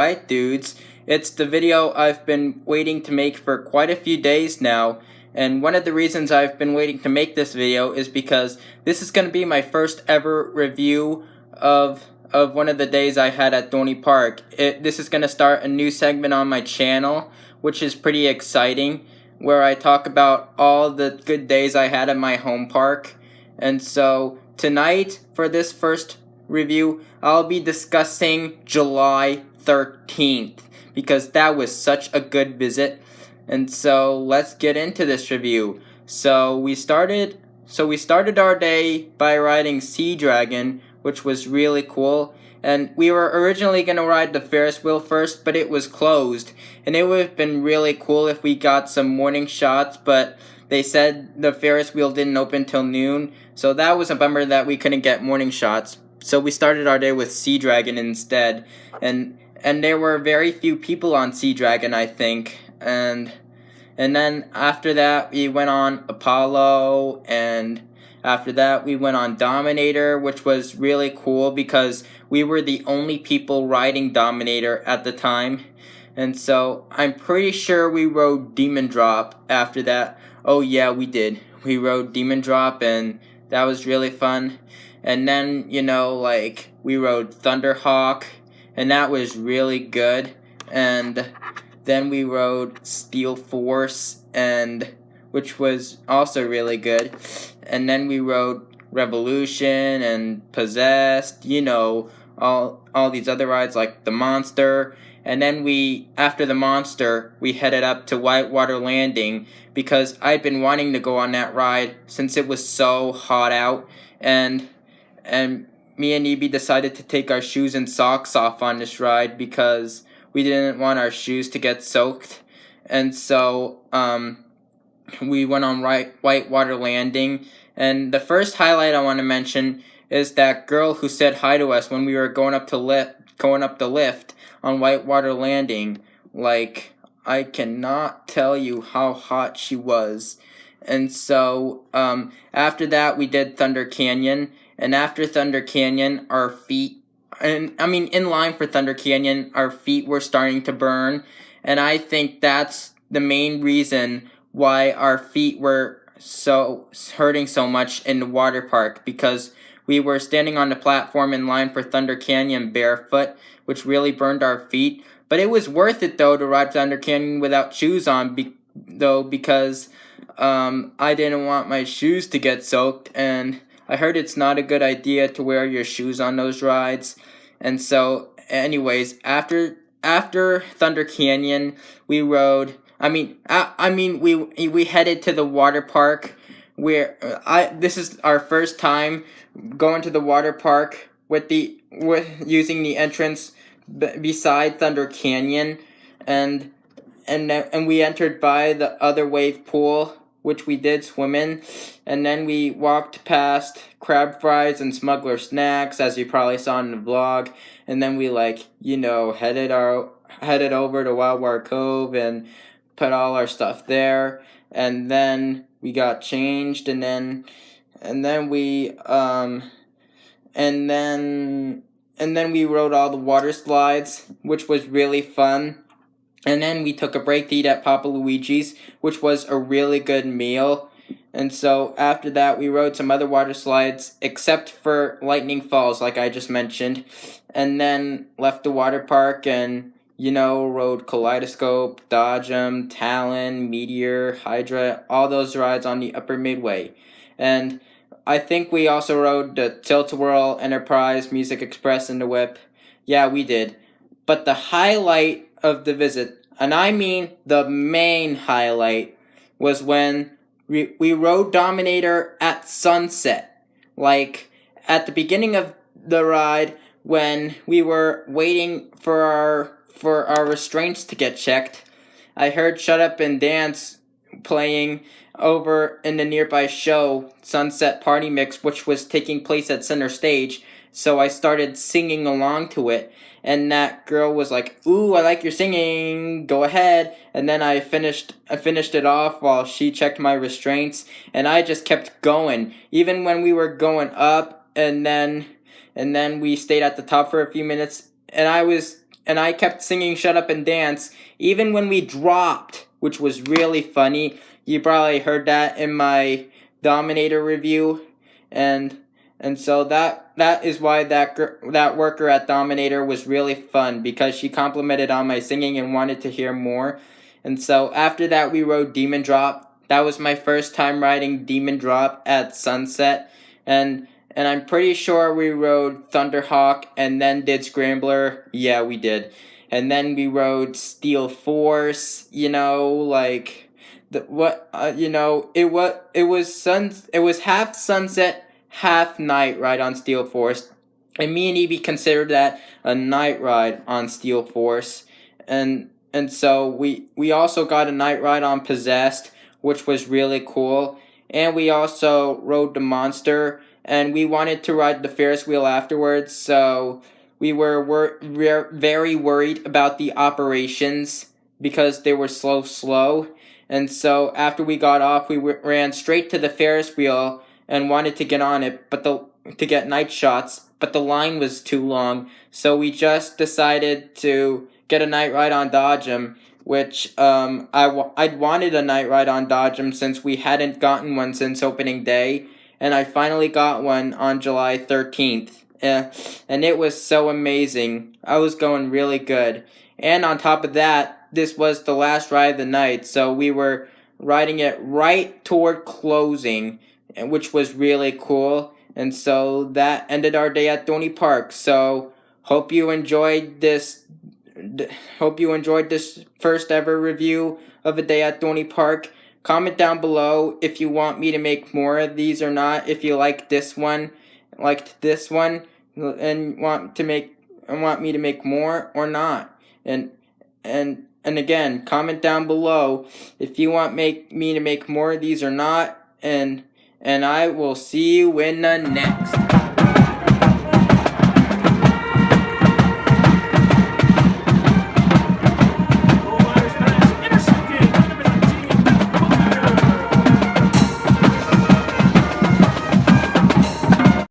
Alright dudes, it's the video I've been waiting to make for quite a few days now, and one of the reasons I've been waiting to make this video is because this is going to be my first ever review of one of the days I had at Dorney Park. This is going to start a new segment on my channel, which is pretty exciting, where I talk about all the good days I had at my home park. And so tonight, for this first review, I'll be discussing July 13th because that was such a good visit. And so let's get into this review. So we started our day by riding Sea Dragon, which was really cool. And we were originally going to ride the Ferris wheel first, but it was closed. And it would have been really cool if we got some morning shots, but they said the Ferris wheel didn't open till noon. So that was a bummer that we couldn't get morning shots. So we started our day with Sea Dragon instead. And there were very few people on Sea Dragon, I think. And then after that, we went on Apollo, and after that, we went on Dominator, which was really cool because we were the only people riding Dominator at the time. And so I'm pretty sure we rode Demon Drop after that. Oh yeah, we did. We rode Demon Drop, and that was really fun. And then, we rode Thunderhawk, and that was really good. And then we rode Steel Force, which was also really good. And then we rode Revolution and Possessed, all these other rides like the Monster. And then after the Monster, we headed up to Whitewater Landing because I'd been wanting to go on that ride since it was so hot out. And me and Evie decided to take our shoes and socks off on this ride because we didn't want our shoes to get soaked. And so we went on Whitewater Landing. And the first highlight I want to mention is that girl who said hi to us when we were going up the lift on Whitewater Landing. Like, I cannot tell you how hot she was. And so after that, we did Thunder Canyon. And after Thunder Canyon, in line for Thunder Canyon, our feet were starting to burn. And I think that's the main reason why our feet were hurting so much in the water park, because we were standing on the platform in line for Thunder Canyon barefoot, which really burned our feet. But it was worth it, though, to ride Thunder Canyon without shoes on, because I didn't want my shoes to get soaked, and I heard it's not a good idea to wear your shoes on those rides. And so, anyways, after Thunder Canyon, we rode. We headed to the water park, where this is our first time going to the water park with using the entrance beside Thunder Canyon, and we entered by the other wave pool, which we did swim in, and then we walked past Crab Fries and Smuggler Snacks, as you probably saw in the vlog, and then we headed over to Wildwater Cove and put all our stuff there, and then we got changed, and then we rode all the water slides, which was really fun. And then we took a break to eat at Papa Luigi's, which was a really good meal. And so after that, we rode some other water slides, except for Lightning Falls, like I just mentioned. And then left the water park and, rode Kaleidoscope, Dodgem, Talon, Meteor, Hydra, all those rides on the Upper Midway. And I think we also rode the Tilt-A-Whirl, Enterprise, Music Express, and the Whip. Yeah, we did. But the highlight of the visit, and I mean the main highlight, was when we rode Dominator at sunset. Like, at the beginning of the ride, when we were waiting for our restraints to get checked, I heard Shut Up and Dance playing over in the nearby show, Sunset Party Mix, which was taking place at center stage. So I started singing along to it, and that girl was like, "Ooh, I like your singing, go ahead." And then I finished it off while she checked my restraints, and I just kept going, even when we were going up, and then we stayed at the top for a few minutes, and I was I kept singing Shut Up and Dance even when we dropped, which was really funny. You probably heard that in my Dominator review, and so that is why that worker at Dominator was really fun, because she complimented on my singing and wanted to hear more. And so after that we rode Demon Drop. That was my first time riding Demon Drop at Sunset, and I'm pretty sure we rode Thunderhawk and then did Scrambler. Yeah, we did. And then we rode Steel Force, you know, like it was half sunset, half night ride on Steel Force. And me and Evie considered that a night ride on Steel Force. And so we also got a night ride on Possessed, which was really cool. And we also rode the Monster, and we wanted to ride the Ferris wheel afterwards, so we were very worried about the operations because they were slow. And so after we got off, we ran straight to the Ferris wheel and wanted to get on it, to get night shots, but the line was too long, so we just decided to get a night ride on Dodgem, which I'd wanted a night ride on Dodgem since we hadn't gotten one since opening day, and I finally got one on July 13th. And it was so amazing. I was going really good. And on top of that, this was the last ride of the night, so we were riding it right toward closing, which was really cool. And so that ended our day at Dorney Park. So hope you enjoyed this first ever review of a day at Dorney Park. Comment down below if you want me to make more of these or not. If you liked this one, and want me to make more or not. And again, comment down below if you want me to make more of these or not. And I will see you in the next.